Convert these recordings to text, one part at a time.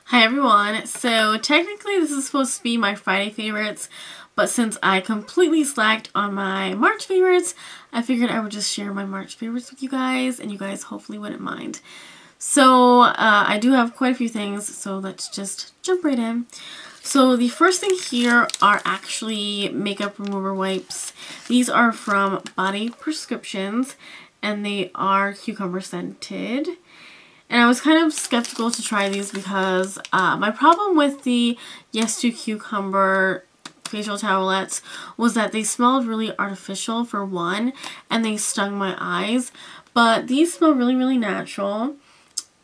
Hi everyone, so technically this is supposed to be my Friday favorites, but since I completely slacked on my March favorites, I figured I would just share my March favorites with you guys, and you guys hopefully wouldn't mind. So I do have quite a few things, so let's just jump right in. So the first thing here are actually makeup remover wipes. These are from Body Prescriptions, and they are cucumber scented. And I was kind of skeptical to try these because my problem with the Yes to Cucumber facial towelettes was that they smelled really artificial for one, and they stung my eyes. But these smell really, really natural,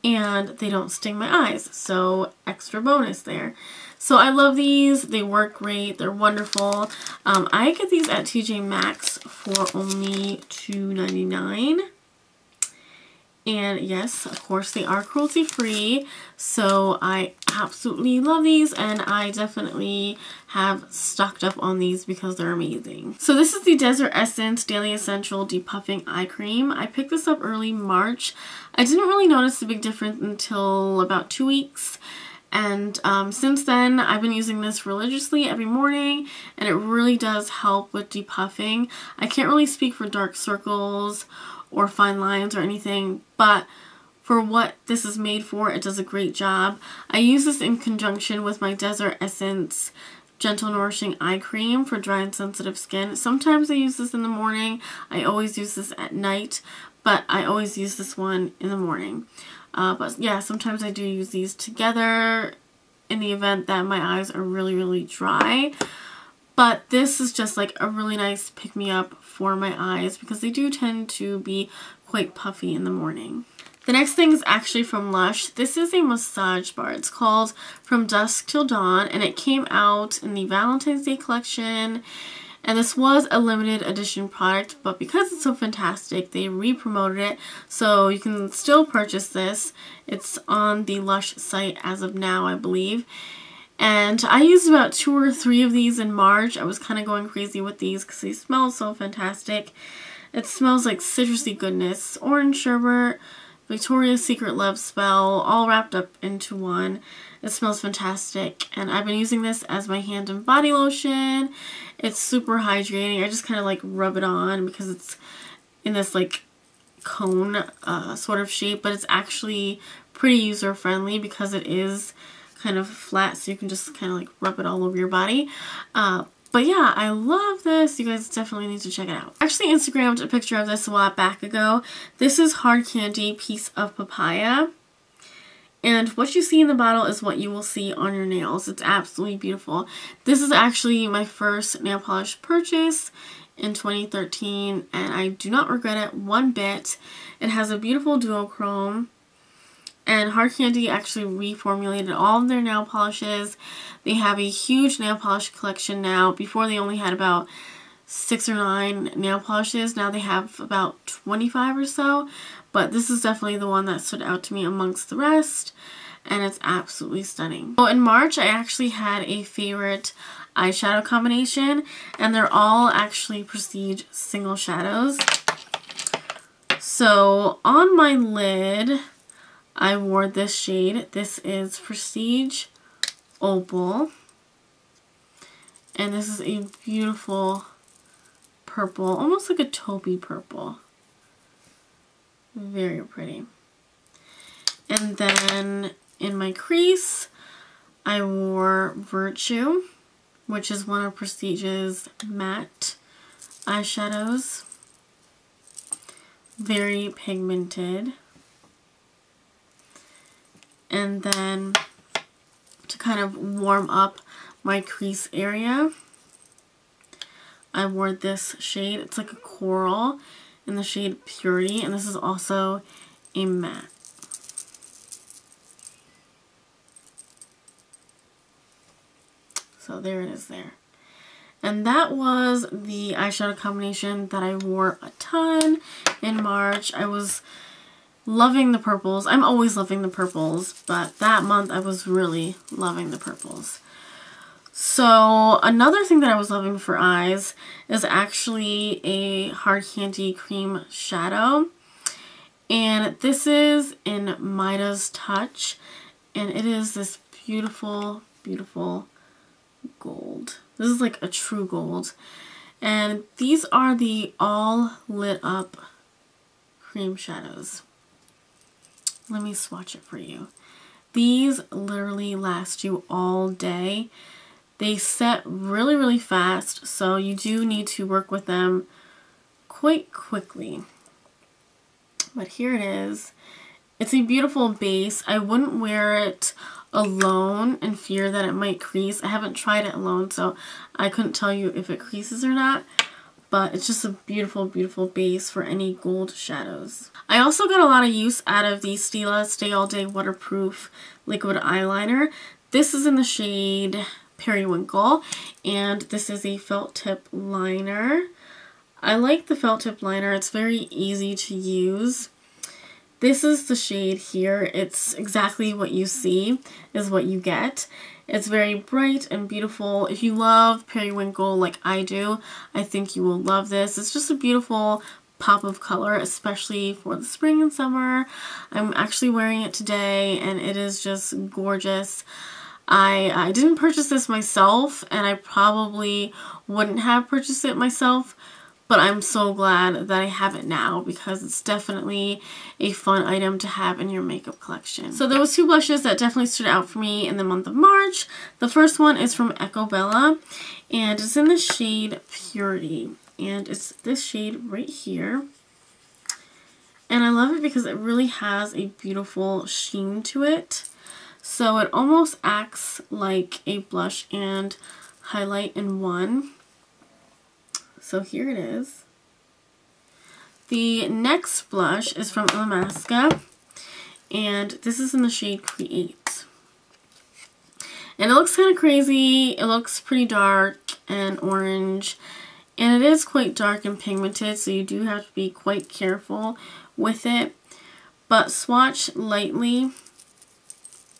and they don't sting my eyes, so extra bonus there. So I love these. They work great. They're wonderful. I get these at TJ Maxx for only $2.99. And yes, of course, they are cruelty-free, so I absolutely love these, and I definitely have stocked up on these because they're amazing. So this is the Desert Essence Daily Essential Depuffing Eye Cream. I picked this up early March. I didn't really notice the big difference until about 2 weeks. And since then, I've been using this religiously every morning, and it really does help with depuffing. I can't really speak for dark circles or fine lines or anything, but for what this is made for, it does a great job. I use this in conjunction with my Desert Essence Gentle Nourishing Eye Cream for dry and sensitive skin. Sometimes I use this in the morning. I always use this at night, but I always use this one in the morning. But yeah, sometimes I do use these together in the event that my eyes are really, really dry. But this is just like a really nice pick-me-up for my eyes because they do tend to be quite puffy in the morning. The next thing is actually from Lush. This is a massage bar. It's called From Dusk Till Dawn, and it came out in the Valentine's Day collection. And this was a limited edition product, but because it's so fantastic, they re-promoted it, so you can still purchase this. It's on the Lush site as of now, I believe. And I used about 2 or 3 of these in March. I was kind of going crazy with these because they smell so fantastic. It smells like citrusy goodness, orange sherbet, Victoria's Secret Love Spell, all wrapped up into one. It smells fantastic, and I've been using this as my hand and body lotion. It's super hydrating. I just kind of like rub it on because it's in this like cone sort of shape, but it's actually pretty user friendly because it is kind of flat, so you can just kind of like rub it all over your body. But yeah, I love this. You guys definitely need to check it out. I actually Instagrammed a picture of this a while back ago. This is Hard Candy Piece of Papaya. And what you see in the bottle is what you will see on your nails. It's absolutely beautiful. This is actually my first nail polish purchase in 2013, and I do not regret it one bit. It has a beautiful duochrome. And Hard Candy actually reformulated all of their nail polishes. They have a huge nail polish collection now. Before they only had about 6 or 9 nail polishes. Now they have about 25 or so. But this is definitely the one that stood out to me amongst the rest. And it's absolutely stunning. So in March, I actually had a favorite eyeshadow combination. And they're all actually Prestige single shadows. So on my lid, I wore this shade. This is Prestige Opal. And this is a beautiful purple, almost like a taupey purple. Very pretty. And then in my crease, I wore Virtue, which is one of Prestige's matte eyeshadows. Very pigmented. And then to kind of warm up my crease area, I wore this shade. It's like a coral in the shade Purity, and this is also a matte. So there it is there. And that was the eyeshadow combination that I wore a ton in March. I was loving the purples. I'm always loving the purples, but that month I was really loving the purples. So another thing that I was loving for eyes is actually a Hard Candy Cream Shadow. And this is in Midas Touch. And it is this beautiful, beautiful gold. This is like a true gold. And these are the all lit up cream shadows. Let me swatch it for you. These literally last you all day. They set really, really fast, so you do need to work with them quite quickly. But here it is. It's a beautiful base. I wouldn't wear it alone in fear that it might crease. I haven't tried it alone, so I couldn't tell you if it creases or not. But it's just a beautiful, beautiful base for any gold shadows. I also got a lot of use out of the Stila Stay All Day Waterproof Liquid Eyeliner. This is in the shade Periwinkle, and this is a felt tip liner. I like the felt tip liner. It's very easy to use. This is the shade here. It's exactly what you see is what you get. It's very bright and beautiful. If you love Periwinkle like I do, I think you will love this. It's just a beautiful pop of color, especially for the spring and summer. I'm actually wearing it today and it is just gorgeous. I didn't purchase this myself, and I probably wouldn't have purchased it myself, but I'm so glad that I have it now because it's definitely a fun item to have in your makeup collection. So there was two blushes that definitely stood out for me in the month of March. The first one is from Ecco, and it's in the shade Purity, and it's this shade right here. And I love it because it really has a beautiful sheen to it. So it almost acts like a blush and highlight in one. So here it is. The next blush is from Illamasqua, and this is in the shade Create. And it looks kind of crazy. It looks pretty dark and orange, and it is quite dark and pigmented, so you do have to be quite careful with it. But swatch lightly.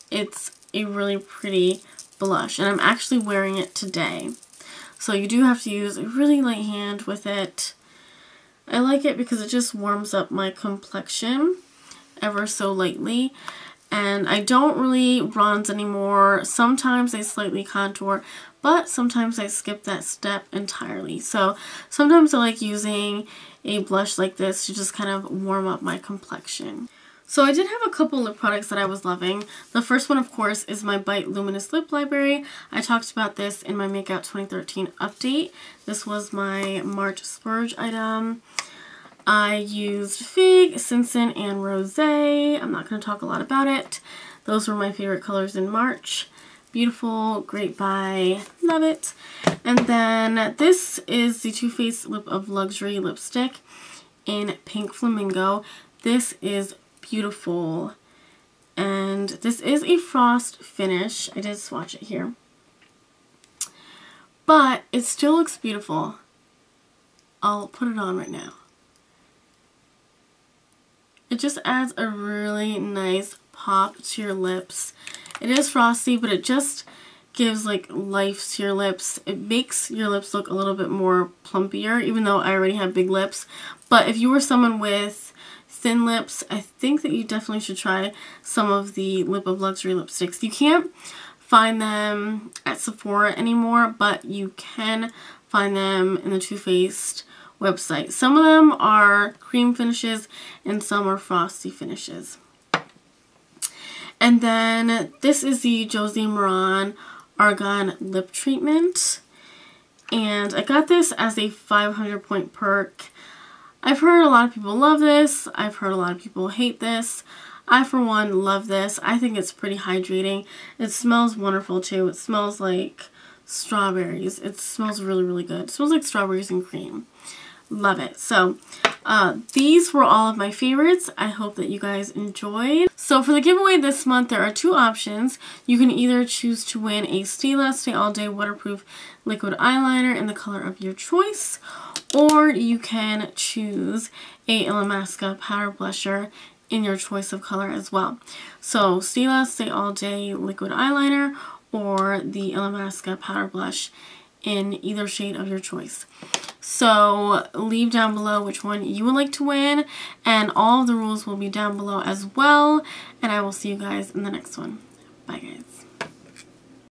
It's a really pretty blush, and I'm actually wearing it today. So you do have to use a really light hand with it. I like it because it just warms up my complexion ever so lightly. And I don't really bronze anymore. Sometimes I slightly contour, but sometimes I skip that step entirely. So sometimes I like using a blush like this to just kind of warm up my complexion. So I did have a couple lip products that I was loving. The first one, of course, is my Bite Luminous Lip Library. I talked about this in my Makeout 2013 update. This was my March splurge item. I used Fig, Sinson, and Rosé. I'm not going to talk a lot about it. Those were my favorite colors in March. Beautiful, great buy, love it. And then this is the Too Faced Lip of Luxury lipstick in Pink Flamingo. This is beautiful, and this is a frost finish. I did swatch it here, but it still looks beautiful. I'll put it on right now. It just adds a really nice pop to your lips. It is frosty, but it just gives like life to your lips. It makes your lips look a little bit more plumpier, even though I already have big lips. But if you were someone with thin lips, I think that you definitely should try some of the Lip of Luxury lipsticks. You can't find them at Sephora anymore, but you can find them in the Too Faced website. Some of them are cream finishes and some are frosty finishes. And then this is the Josie Maran Argan Lip Treatment, and I got this as a 500 point perk. I've heard a lot of people love this. I've heard a lot of people hate this. I, for one, love this. I think it's pretty hydrating. It smells wonderful, too. It smells like strawberries. It smells really, really good. It smells like strawberries and cream. Love it. So, these were all of my favorites. I hope that you guys enjoyed. So, for the giveaway this month, there are two options. You can either choose to win a Stila Stay All Day Waterproof Liquid Eyeliner in the color of your choice, or you can choose a Illamasqua Powder Blusher in your choice of color as well. So Stila Stay All Day Liquid Eyeliner or the Illamasqua Powder Blush in either shade of your choice. So leave down below which one you would like to win, and all of the rules will be down below as well, and I will see you guys in the next one. Bye guys.